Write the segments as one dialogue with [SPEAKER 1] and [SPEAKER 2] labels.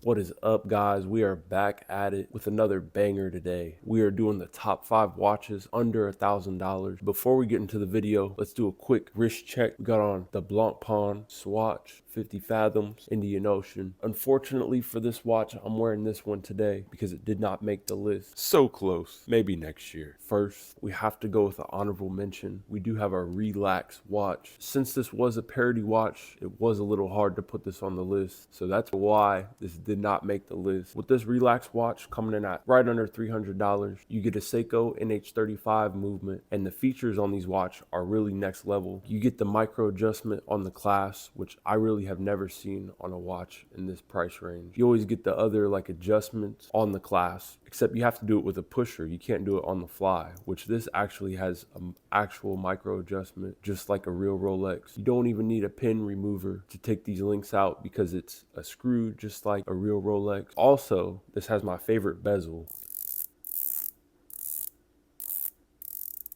[SPEAKER 1] What is up, guys? We are back at it with another banger today. We are doing the top 5 watches under $1,000. Before we get into the video, let's do a quick wrist check. We got on the Blancpain Swatch 50 Fathoms Indian Ocean. Unfortunately for this watch, I'm wearing this one today because it did not make the list. So close. Maybe next year. First, we have to go with an honorable mention. We do have a Relax watch. Since this was a parody watch, it was a little hard to put this on the list. So that's why this did not make the list. With this Relax watch coming in at right under $300, you get a Seikko NH35 movement, and the features on these watch are really next level. You get the micro adjustment on the clasp, which I really have never seen on a watch in this price range. You always get the other like adjustments on the clasp, except you have to do it with a pusher. You can't do it on the fly, which this actually has an actual micro adjustment, just like a real Rolex. You don't even need a pin remover to take these links out because it's a screw just like a real Rolex. Also, this has my favorite bezel.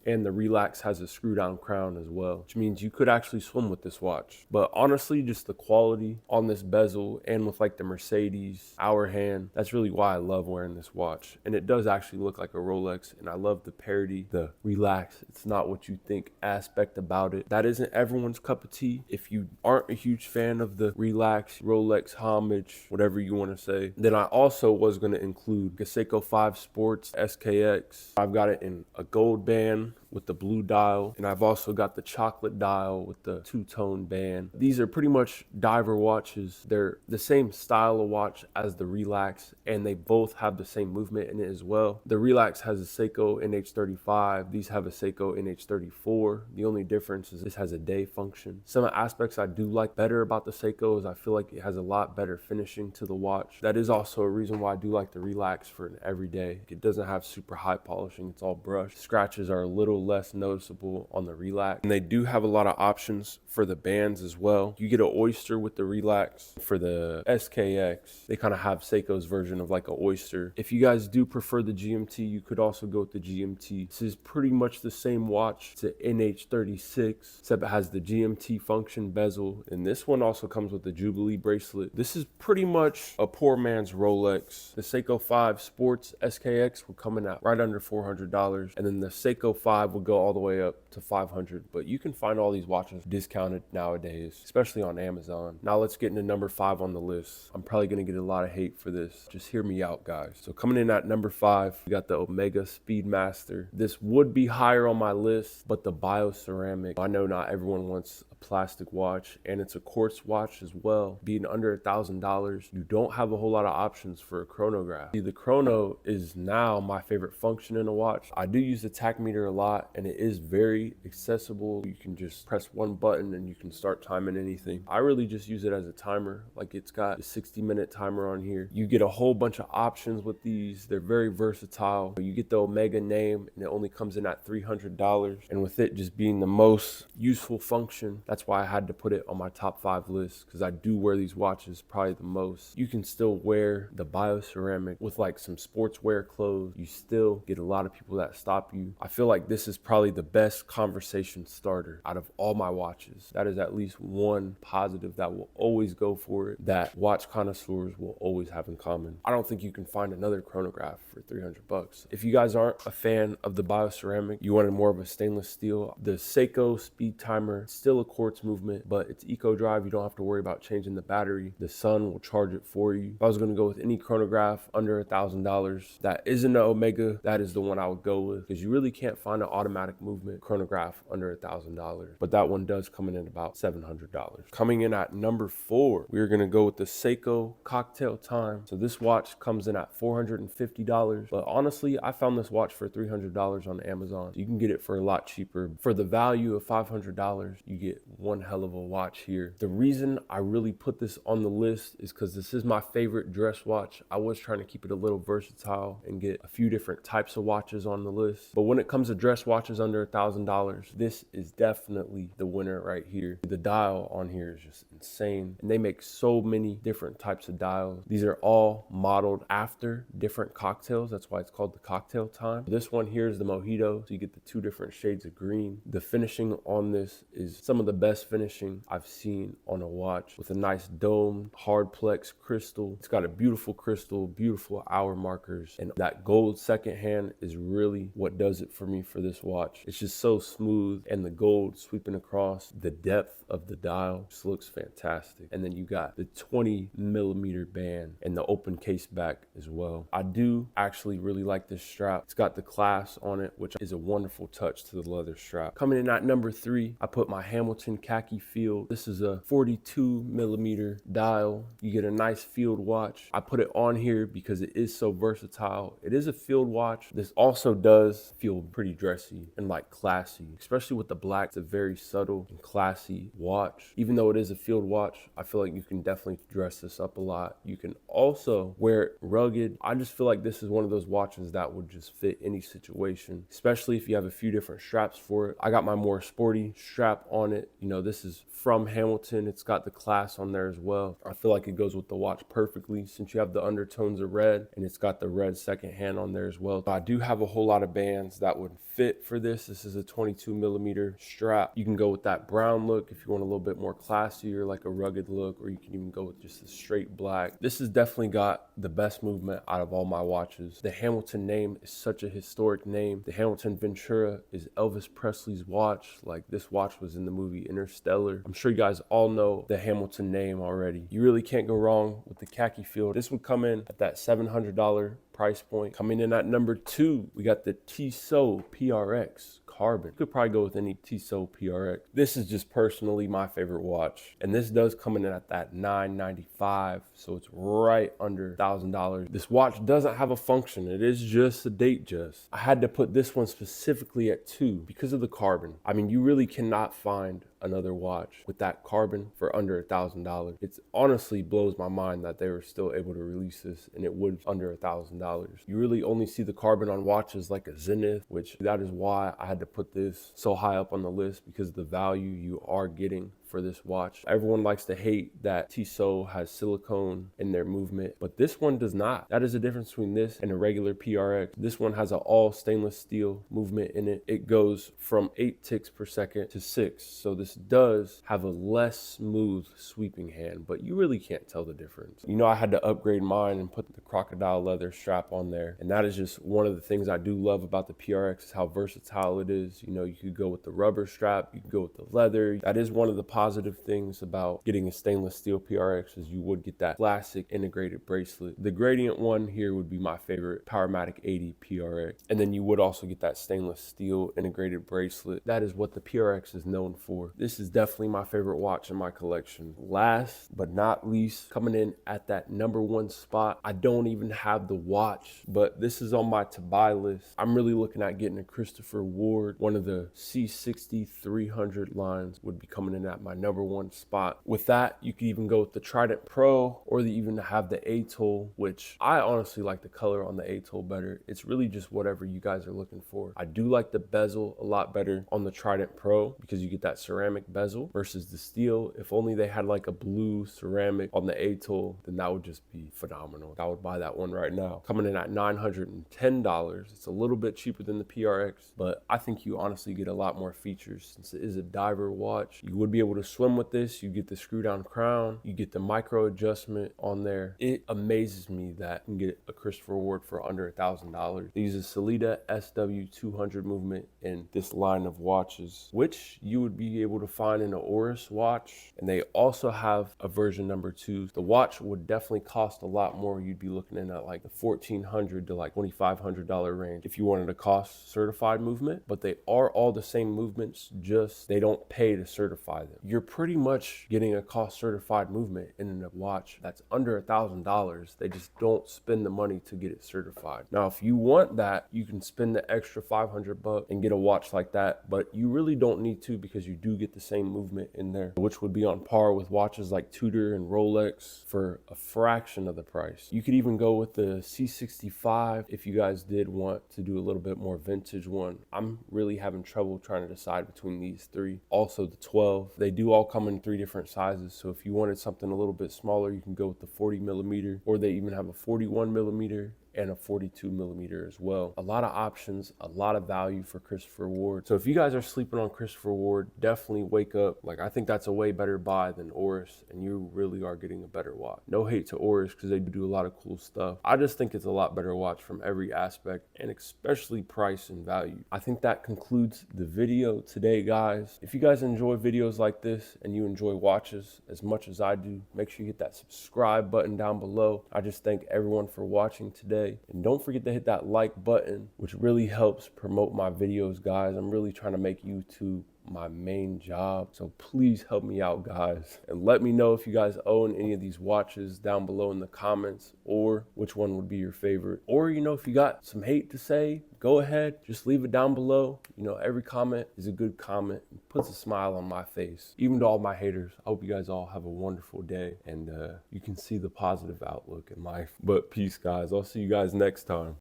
[SPEAKER 1] And the Relax has a screw down crown as well, which means you could actually swim with this watch. But honestly, just the quality on this bezel and with like the Mercedes hour hand, that's really why I love wearing this watch. And it does actually look like a Rolex, and I love the parody, the Relax, it's not what you think aspect about it. That isn't everyone's cup of tea. If you aren't a huge fan of the Relax, Rolex homage, whatever you want to say, then I also was going to include Seikko 5 Sports SKX. I've got it in a gold band with the blue dial, and I've also got the chocolate dial with the two-tone band. These are pretty much diver watches. They're the same style of watch as the Relax, and they both have the same movement in it as well. The Relax has a Seikko NH35. These have a Seikko NH34. The only difference is this has a day function. Some aspects I do like better about the Seikko is I feel like it has a lot better finishing to the watch. That is also a reason why I do like the Relax for an everyday. It doesn't have super high polishing. It's all brushed. Scratches are a little less noticeable on the Relax, and they do have a lot of options for the bands as well. You get an oyster with the Relax. For the SKX, they kind of have Seiko's version of like an oyster. If you guys do prefer the GMT, you could also go with the GMT. This is pretty much the same watch. It's an NH36, except it has the GMT function bezel, and this one also comes with the Jubilee bracelet. This is pretty much a poor man's Rolex. The Seikko 5 Sports SKX will come in at right under $400, and then the Seikko 5 will go all the way up to $500, but you can find all these watches discounted nowadays, especially on Amazon. Now let's get into number 5 on the list. I'm probably going to get a lot of hate for this. Just hear me out, guys. So coming in at number 5, we got the Omega Speedmaster. This would be higher on my list, but the bioceramic, I know not everyone wants a plastic watch, and it's a quartz watch as well. Being under $1,000, you don't have a whole lot of options for a chronograph. See, the chrono is now my favorite function in a watch. I do use the tachymeter a lot, and it is very accessible. You can just press one button and you can start timing anything. I really just use it as a timer. Like, it's got a 60-minute timer on here. You get a whole bunch of options with these. They're very versatile. You get the Omega name, and it only comes in at $300, and with it just being the most useful function, that's why I had to put it on my top 5 list, because I do wear these watches probably the most. You can still wear the bioceramic with like some sportswear clothes. You still get a lot of people that stop you. I feel like this is probably the best conversation starter out of all my watches. That is at least one positive that will always go for it, that watch connoisseurs will always have in common. I don't think you can find another chronograph for $300. If you guys aren't a fan of the bioceramic, you wanted more of a stainless steel, the Seikko speed timer, still a quartz movement, but it's eco drive. You don't have to worry about changing the battery. The sun will charge it for you. If I was going to go with any chronograph under $1,000 that isn't an Omega, that is the one I would go with, because you really can't find an automatic movement chronograph under $1,000, but that one does come in at about $700. Coming in at number 4, we're going to go with the Seikko Cocktail Time. So this watch comes in at $450, but honestly, I found this watch for $300 on Amazon. You can get it for a lot cheaper. For the value of $500, you get one hell of a watch here. The reason I really put this on the list is because this is my favorite dress watch. I was trying to keep it a little versatile and get a few different types of watches on the list, but when it comes to dress watches under $1,000, this is definitely the winner right here. The dial on here is just insane, and they make so many different types of dials. These are all modeled after different cocktails. That's why it's called the Cocktail Time. This one here is the Mojito, so you get the 2 different shades of green. The finishing on this is some of the best finishing I've seen on a watch, with a nice domed hard plex crystal. It's got a beautiful crystal, beautiful hour markers, and that gold second hand is really what does it for me for this watch. It's just so smooth, and the gold sweeping across the depth of the dial just looks fantastic. And then you got the 20mm band and the open case back as well. I do actually really like this strap. It's got the clasp on it, which is a wonderful touch to the leather strap. Coming in at number 3, I put my Hamilton Khaki Field. This is a 42mm dial. You get a nice field watch. I put it on here because it is so versatile. It is a field watch. This also does feel pretty dressy and like classy, especially with the black. It's a very subtle and classy watch. Even though it is a field watch, I feel like you can definitely dress this up a lot. You can also wear it rugged. I just feel like this is one of those watches that would just fit any situation, especially if you have a few different straps for it. I got my more sporty strap on it. You know, this is from Hamilton. It's got the clasp on there as well. I feel like it goes with the watch perfectly since you have the undertones of red, and it's got the red second hand on there as well. I do have a whole lot of bands that would fit for this. This is a 22mm strap. You can go with that brown look if you want a little bit more classy or like a rugged look, or you can even go with just a straight black. This has definitely got the best movement out of all my watches. The Hamilton name is such a historic name. The Hamilton Ventura is Elvis Presley's watch. Like, this watch was in the movie Interstellar. I'm sure you guys all know the Hamilton name already. You really can't go wrong with the Khaki Field. This would come in at that $700 price point. Coming in at number 2, we got the Tissot PRX Carbon. You could probably go with any Tissot PRX. This is just personally my favorite watch, and this does come in at that $995, so it's right under $1,000. This watch doesn't have a function. It is just a date just. I had to put this one specifically at 2 because of the carbon. I mean, you really cannot find another watch with that carbon for under $1,000. It honestly blows my mind that they were still able to release this and it would under $1,000. You really only see the carbon on watches like a Zenith, which that is why I had to put this so high up on the list, because of the value you are getting for this watch. Everyone likes to hate that Tissot has silicone in their movement, but this one does not. That is the difference between this and a regular PRX. This one has an all stainless steel movement in it. It goes from 8 ticks per second to 6. So this does have a less smooth sweeping hand, but you really can't tell the difference. You know, I had to upgrade mine and put the crocodile leather strap on there. And that is just one of the things I do love about the PRX, is how versatile it is. You know, you could go with the rubber strap, you can go with the leather. That is one of the positive things about getting a stainless steel PRX, is you would get that classic integrated bracelet. The gradient one here would be my favorite, Powermatic 80 PRX. And then you would also get that stainless steel integrated bracelet. That is what the PRX is known for. This is definitely my favorite watch in my collection. Last but not least, coming in at that number 1 spot, I don't even have the watch, but this is on my to buy list. I'm really looking at getting a Christopher Ward. One of the C60 300 lines would be coming in at my number 1 spot. With that, you could even go with the Trident Pro, or even have the Atoll, which I honestly like the color on the Atoll better. It's really just whatever you guys are looking for. I do like the bezel a lot better on the Trident Pro, because you get that ceramic bezel versus the steel. If only they had like a blue ceramic on the Atoll, then that would just be phenomenal. I would buy that one right now. Coming in at $910. It's a little bit cheaper than the PRX, but I think you honestly get a lot more features since it is a diver watch. You would be able to swim with this. You get the screw down crown, you get the micro adjustment on there. It amazes me that you can get a Christopher Ward for under $1,000. They use a Sellita SW200 movement in this line of watches, which you would be able to find in an Oris watch. And they also have a version number 2. The watch would definitely cost a lot more. You'd be looking in at like the $1,400 to like $2,500 range if you wanted a cost certified movement, but they are all the same movements, just they don't pay to certify them. You're pretty much getting a cost certified movement in a watch that's under $1,000. They just don't spend the money to get it certified. Now, if you want that, you can spend the extra $500 and get a watch like that, but you really don't need to, because you do get the same movement in there, which would be on par with watches like Tudor and Rolex for a fraction of the price. You could even go with the C65 if you guys did want to do a little bit more vintage one. I'm really having trouble trying to decide between these 3. Also the 12. They do all come in 3 different sizes, so if you wanted something a little bit smaller, you can go with the 40mm, or they even have a 41mm and a 42 millimeter as well. A lot of options, a lot of value for Christopher Ward. So if you guys are sleeping on Christopher Ward, definitely wake up. Like, I think that's a way better buy than Oris, and you really are getting a better watch. No hate to Oris because they do a lot of cool stuff. I just think it's a lot better watch from every aspect, and especially price and value. I think that concludes the video today, guys. If you guys enjoy videos like this and you enjoy watches as much as I do, make sure you hit that subscribe button down below. I just thank everyone for watching today, and don't forget to hit that like button, which really helps promote my videos, guys. I'm really trying to make YouTube my main job, so please help me out, guys, and let me know if you guys own any of these watches down below in the comments, or which one would be your favorite, or you know, if you got some hate to say, go ahead, just leave it down below. You know, every comment is a good comment and puts a smile on my face. Even to all my haters, I hope you guys all have a wonderful day, and you can see the positive outlook in life. But peace, guys. I'll see you guys next time.